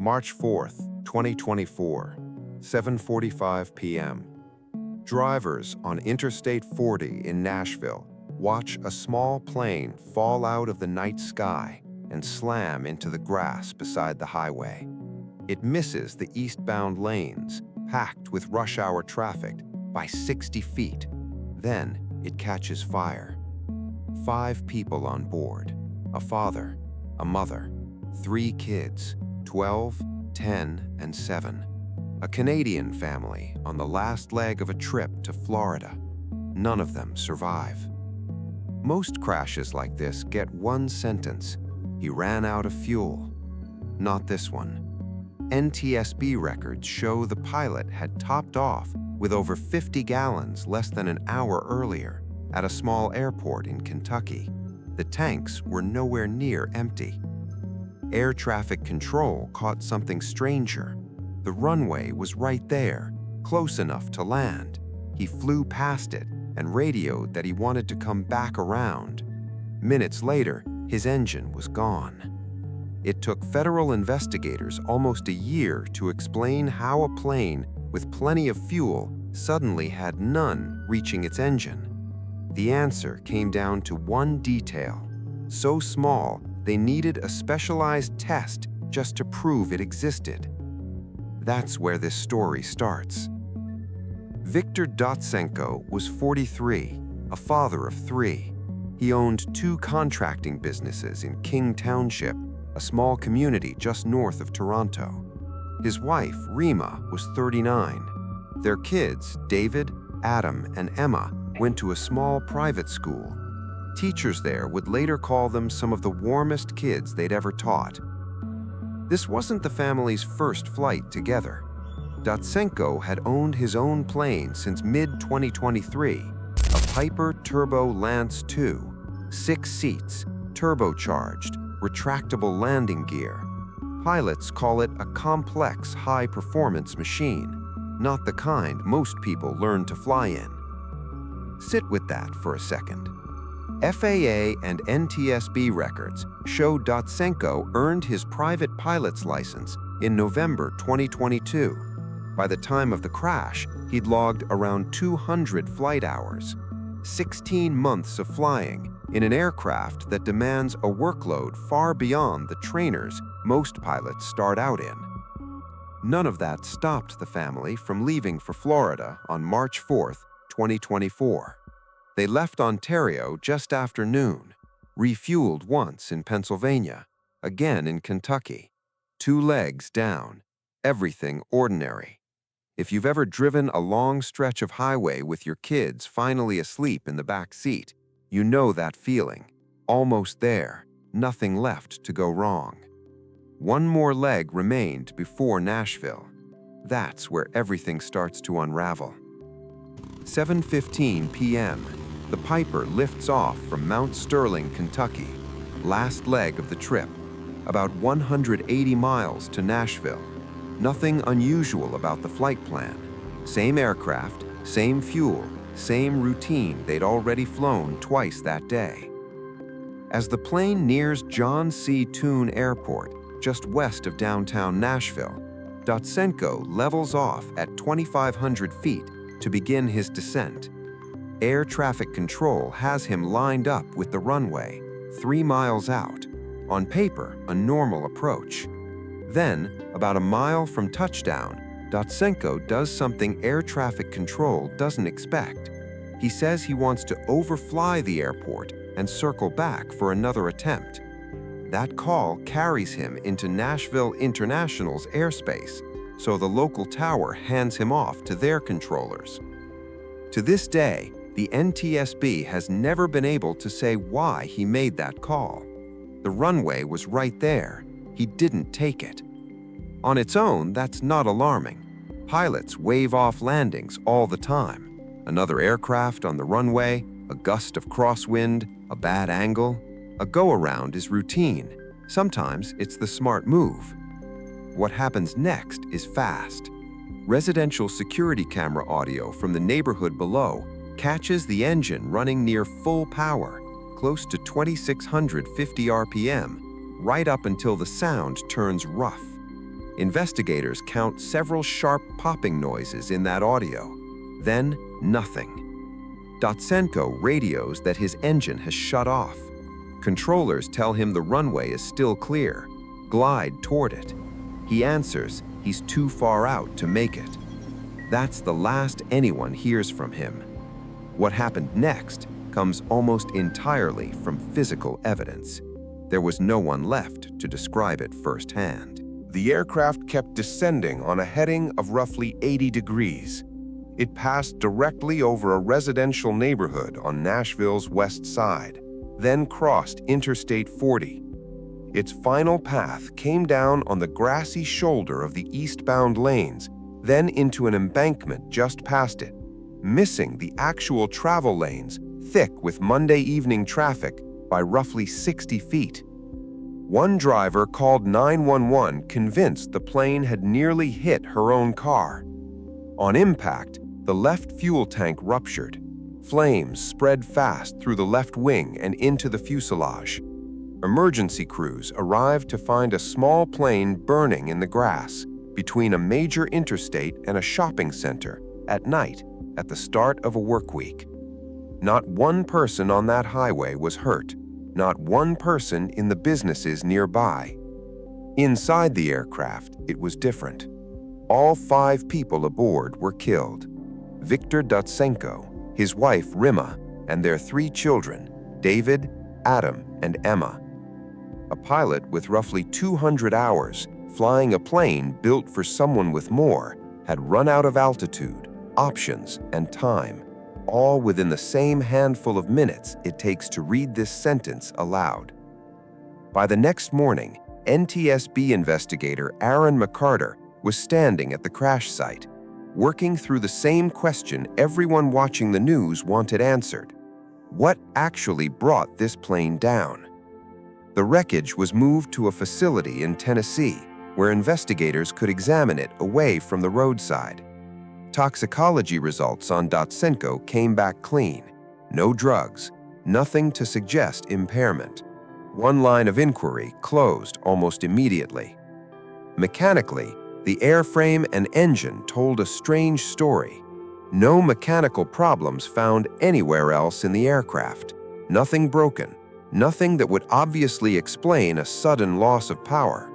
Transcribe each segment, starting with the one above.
March 4th, 2024, 7:45 p.m. Drivers on Interstate 40 in Nashville watch a small plane fall out of the night sky and slam into the grass beside the highway. It misses the eastbound lanes, packed with rush hour traffic, by 60 feet. Then it catches fire. 5 people on board: a father, a mother, 3 kids, 12, 10, and 7. A Canadian family on the last leg of a trip to Florida. None of them survive. Most crashes like this get one sentence: he ran out of fuel. Not this one. NTSB records show the pilot had topped off with over 50 gallons less than an hour earlier at a small airport in Kentucky. The tanks were nowhere near empty. Air traffic control caught something stranger. The runway was right there, close enough to land. He flew past it and radioed that he wanted to come back around. Minutes later, his engine was gone. It took federal investigators almost a year to explain how a plane with plenty of fuel suddenly had none reaching its engine. The answer came down to one detail, so small they needed a specialized test just to prove it existed. That's where this story starts. Victor Dotsenko was 43, a father of 3. He owned 2 contracting businesses in King Township, a small community just north of Toronto. His wife, Rima, was 39. Their kids, David, Adam, and Emma, went to a small private school. Teachers there would later call them some of the warmest kids they'd ever taught. This wasn't the family's first flight together. Dotsenko had owned his own plane since mid-2023, a Piper Turbo Lance II, 6 seats, turbocharged, retractable landing gear. Pilots call it a complex, high-performance machine, not the kind most people learn to fly in. Sit with that for a second. FAA and NTSB records show Dotsenko earned his private pilot's license in November 2022. By the time of the crash, he'd logged around 200 flight hours, 16 months of flying in an aircraft that demands a workload far beyond the trainers most pilots start out in. None of that stopped the family from leaving for Florida on March 4th, 2024. They left Ontario just after noon, refueled once in Pennsylvania, again in Kentucky. 2 legs down, everything ordinary. If you've ever driven a long stretch of highway with your kids finally asleep in the back seat, you know that feeling. Almost there, nothing left to go wrong. One more leg remained before Nashville. That's where everything starts to unravel. 7:15 p.m., the Piper lifts off from Mount Sterling, Kentucky, last leg of the trip, about 180 miles to Nashville. Nothing unusual about the flight plan. Same aircraft, same fuel, same routine they'd already flown twice that day. As the plane nears John C. Toone Airport, just west of downtown Nashville, Dotsenko levels off at 2,500 feet to begin his descent. Air traffic control has him lined up with the runway, 3 miles out. On paper, a normal approach. Then, about a mile from touchdown, Dotsenko does something air traffic control doesn't expect. He says he wants to overfly the airport and circle back for another attempt. That call carries him into Nashville International's airspace, so the local tower hands him off to their controllers. To this day, the NTSB has never been able to say why he made that call. The runway was right there. He didn't take it. On its own, that's not alarming. Pilots wave off landings all the time. Another aircraft on the runway, a gust of crosswind, a bad angle. A go-around is routine. Sometimes it's the smart move. What happens next is fast. Residential security camera audio from the neighborhood below catches the engine running near full power, close to 2,650 RPM, right up until the sound turns rough. Investigators count several sharp popping noises in that audio. Then, nothing. Dotsenko radios that his engine has shut off. Controllers tell him the runway is still clear. Glide toward it. He answers he's too far out to make it. That's the last anyone hears from him. What happened next comes almost entirely from physical evidence. There was no one left to describe it firsthand. The aircraft kept descending on a heading of roughly 80 degrees. It passed directly over a residential neighborhood on Nashville's west side, then crossed Interstate 40. Its final path came down on the grassy shoulder of the eastbound lanes, then into an embankment just past it, missing the actual travel lanes, thick with Monday evening traffic, by roughly 60 feet. One driver called 911 convinced the plane had nearly hit her own car. On impact, the left fuel tank ruptured. Flames spread fast through the left wing and into the fuselage. Emergency crews arrived to find a small plane burning in the grass between a major interstate and a shopping center at night at the start of a work week. Not one person on that highway was hurt, not one person in the businesses nearby. Inside the aircraft, it was different. All 5 people aboard were killed. Victor Dotsenko, his wife Rima, and their 3 children, David, Adam, and Emma. A pilot with roughly 200 hours flying a plane built for someone with more had run out of altitude, options, and time, all within the same handful of minutes it takes to read this sentence aloud. By the next morning, NTSB investigator Aaron McCarter was standing at the crash site, working through the same question everyone watching the news wanted answered. What actually brought this plane down? The wreckage was moved to a facility in Tennessee where investigators could examine it away from the roadside. Toxicology results on Dotsenko came back clean. No drugs, nothing to suggest impairment. One line of inquiry closed almost immediately. Mechanically, the airframe and engine told a strange story. No mechanical problems found anywhere else in the aircraft. Nothing broken, nothing that would obviously explain a sudden loss of power.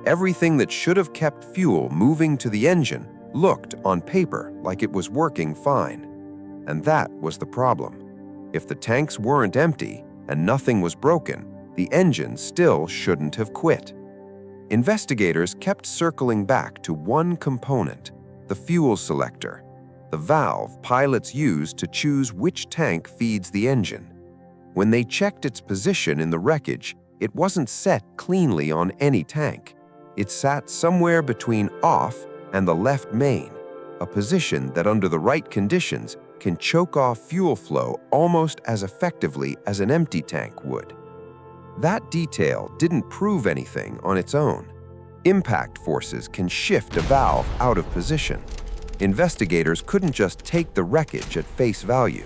Everything that should have kept fuel moving to the engine looked on paper like it was working fine. And that was the problem. If the tanks weren't empty and nothing was broken, the engine still shouldn't have quit. Investigators kept circling back to one component, the fuel selector, the valve pilots use to choose which tank feeds the engine. When they checked its position in the wreckage, it wasn't set cleanly on any tank. It sat somewhere between off and the left main, a position that under the right conditions can choke off fuel flow almost as effectively as an empty tank would. That detail didn't prove anything on its own. Impact forces can shift a valve out of position. Investigators couldn't just take the wreckage at face value.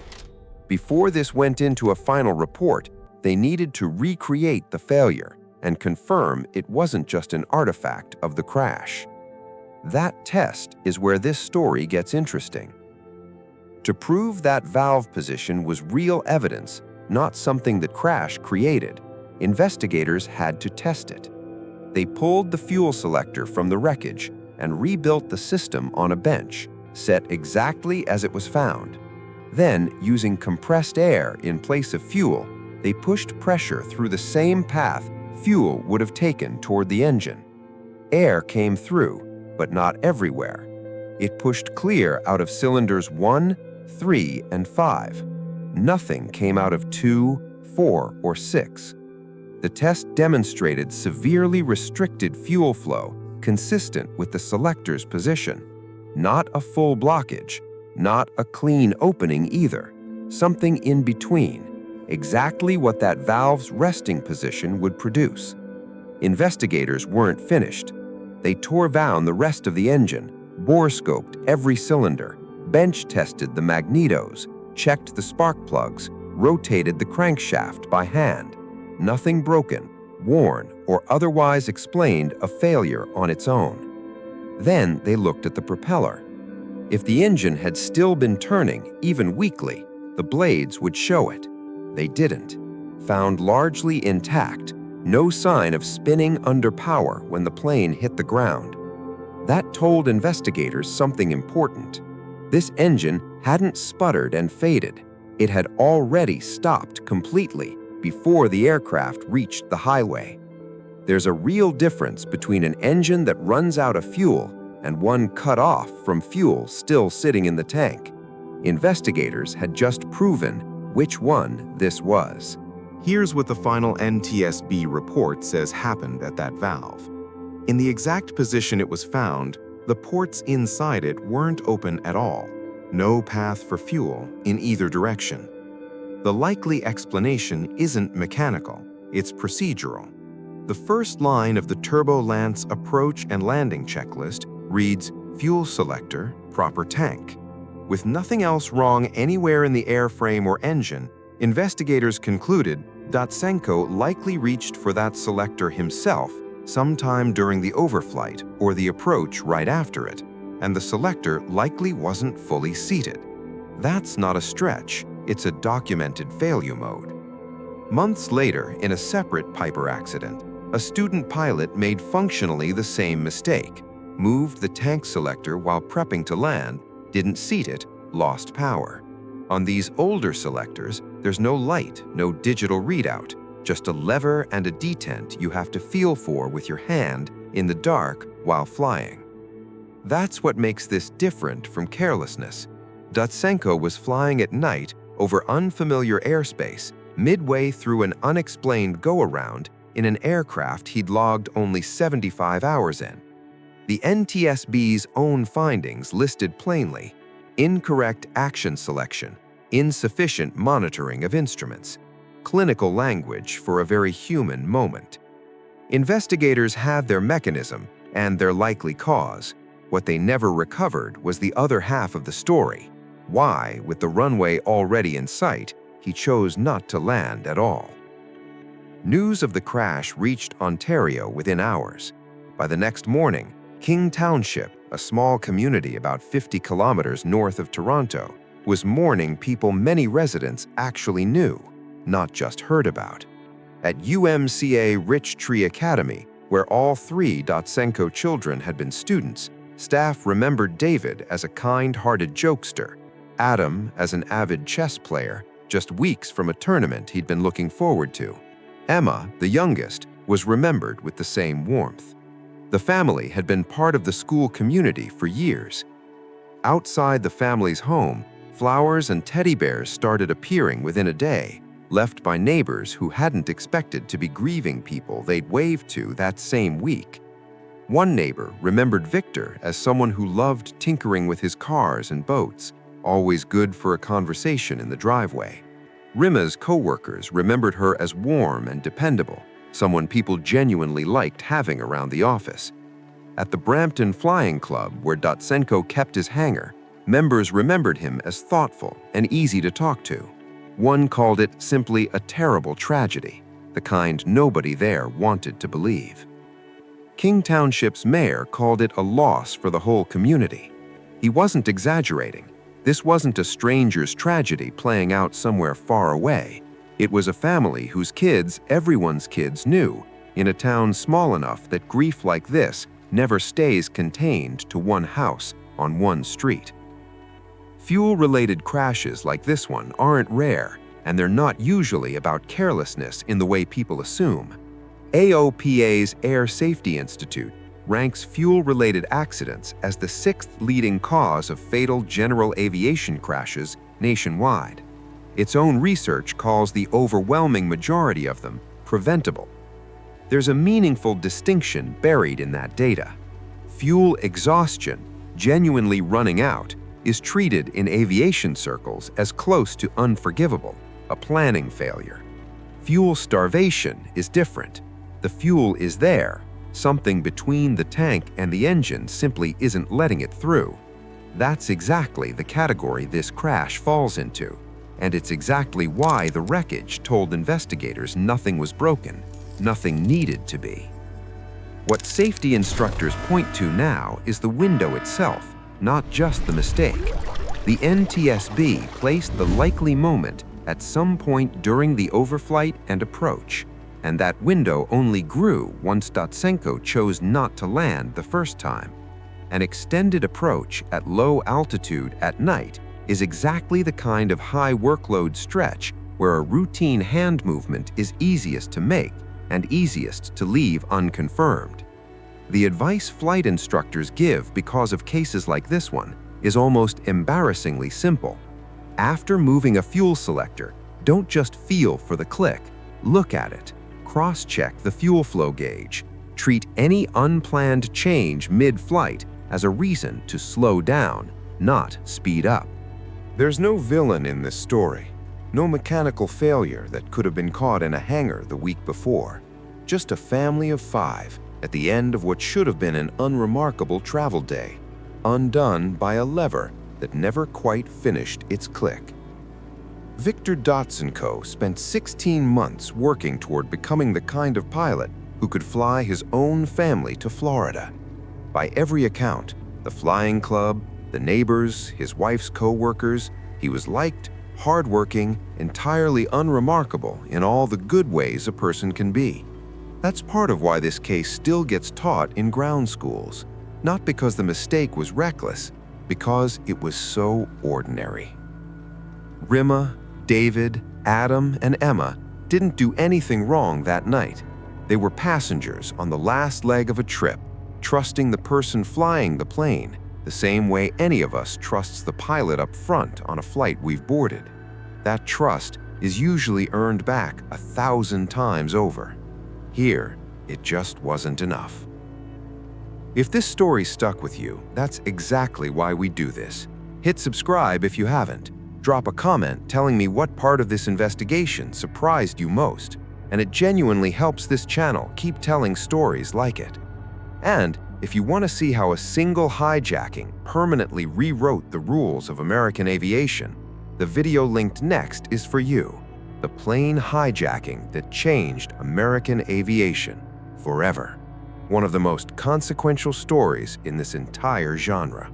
Before this went into a final report, they needed to recreate the failure and confirm it wasn't just an artifact of the crash. That test is where this story gets interesting. To prove that valve position was real evidence, not something the crash created, investigators had to test it. They pulled the fuel selector from the wreckage and rebuilt the system on a bench, set exactly as it was found. Then, using compressed air in place of fuel, they pushed pressure through the same path fuel would have taken toward the engine. Air came through, but not everywhere. It pushed clear out of cylinders 1, 3, and 5. Nothing came out of 2, 4, or 6. The test demonstrated severely restricted fuel flow consistent with the selector's position. Not a full blockage, not a clean opening either. Something in between. Exactly what that valve's resting position would produce. Investigators weren't finished. They tore down the rest of the engine, bore-scoped every cylinder, bench-tested the magnetos, checked the spark plugs, rotated the crankshaft by hand. Nothing broken, worn, or otherwise explained a failure on its own. Then they looked at the propeller. If the engine had still been turning, even weakly, the blades would show it. They didn't. Found largely intact, no sign of spinning under power when the plane hit the ground. That told investigators something important. This engine hadn't sputtered and faded. It had already stopped completely before the aircraft reached the highway. There's a real difference between an engine that runs out of fuel and one cut off from fuel still sitting in the tank. Investigators had just proven which one this was. Here's what the final NTSB report says happened at that valve. In the exact position it was found, the ports inside it weren't open at all. No path for fuel in either direction. The likely explanation isn't mechanical, it's procedural. The first line of the Turbo-Lance approach and landing checklist reads, "Fuel selector, proper tank." With nothing else wrong anywhere in the airframe or engine, investigators concluded Dotsenko likely reached for that selector himself sometime during the overflight or the approach right after it, and the selector likely wasn't fully seated. That's not a stretch, it's a documented failure mode. Months later, in a separate Piper accident, a student pilot made functionally the same mistake, moved the tank selector while prepping to land, didn't seat it, lost power. On these older selectors, there's no light, no digital readout, just a lever and a detent you have to feel for with your hand in the dark while flying. That's what makes this different from carelessness. Dotsenko was flying at night over unfamiliar airspace, midway through an unexplained go-around in an aircraft he'd logged only 75 hours in. The NTSB's own findings listed plainly: incorrect action selection, insufficient monitoring of instruments, clinical language for a very human moment. Investigators had their mechanism and their likely cause. What they never recovered was the other half of the story: why, with the runway already in sight, he chose not to land at all. News of the crash reached Ontario within hours. By the next morning, King Township, a small community about 50 kilometers north of Toronto, was mourning people many residents actually knew, not just heard about. At UMCA Rich Tree Academy, where all 3 Dotsenko children had been students, staff remembered David as a kind-hearted jokester, Adam as an avid chess player, just weeks from a tournament he'd been looking forward to. Emma, the youngest, was remembered with the same warmth. The family had been part of the school community for years. Outside the family's home, flowers and teddy bears started appearing within a day, left by neighbors who hadn't expected to be grieving people they'd waved to that same week. One neighbor remembered Victor as someone who loved tinkering with his cars and boats, always good for a conversation in the driveway. Rima's co-workers remembered her as warm and dependable, someone people genuinely liked having around the office. At the Brampton Flying Club, where Dotsenko kept his hangar, members remembered him as thoughtful and easy to talk to. One called it simply a terrible tragedy, the kind nobody there wanted to believe. King Township's mayor called it a loss for the whole community. He wasn't exaggerating. This wasn't a stranger's tragedy playing out somewhere far away. It was a family whose kids everyone's kids knew, in a town small enough that grief like this never stays contained to one house on one street. Fuel-related crashes like this one aren't rare, and they're not usually about carelessness in the way people assume. AOPA's Air Safety Institute ranks fuel-related accidents as the 6th leading cause of fatal general aviation crashes nationwide. Its own research calls the overwhelming majority of them preventable. There's a meaningful distinction buried in that data. Fuel exhaustion, genuinely running out, is treated in aviation circles as close to unforgivable, a planning failure. Fuel starvation is different. The fuel is there. Something between the tank and the engine simply isn't letting it through. That's exactly the category this crash falls into, and it's exactly why the wreckage told investigators nothing was broken, nothing needed to be. What safety instructors point to now is the window itself, not just the mistake. The NTSB placed the likely moment at some point during the overflight and approach, and that window only grew once Dotsenko chose not to land the first time. An extended approach at low altitude at night is exactly the kind of high workload stretch where a routine hand movement is easiest to make and easiest to leave unconfirmed. The advice flight instructors give because of cases like this one is almost embarrassingly simple. After moving a fuel selector, don't just feel for the click, look at it. Cross-check the fuel flow gauge. Treat any unplanned change mid-flight as a reason to slow down, not speed up. There's no villain in this story, no mechanical failure that could have been caught in a hangar the week before. Just a family of 5 at the end of what should have been an unremarkable travel day, undone by a lever that never quite finished its click. Victor Dotsenko spent 16 months working toward becoming the kind of pilot who could fly his own family to Florida. By every account, the flying club, the neighbors, his wife's co-workers, he was liked, hardworking, entirely unremarkable in all the good ways a person can be. That's part of why this case still gets taught in ground schools, not because the mistake was reckless, because it was so ordinary. Rima, David, Adam, and Emma didn't do anything wrong that night. They were passengers on the last leg of a trip, trusting the person flying the plane the same way any of us trusts the pilot up front on a flight we've boarded. That trust is usually earned back 1,000 times over. Here, it just wasn't enough. If this story stuck with you, that's exactly why we do this. Hit subscribe if you haven't. Drop a comment telling me what part of this investigation surprised you most, and it genuinely helps this channel keep telling stories like it. And if you want to see how a single hijacking permanently rewrote the rules of American aviation, the video linked next is for you. The plane hijacking that changed American aviation forever. One of the most consequential stories in this entire genre.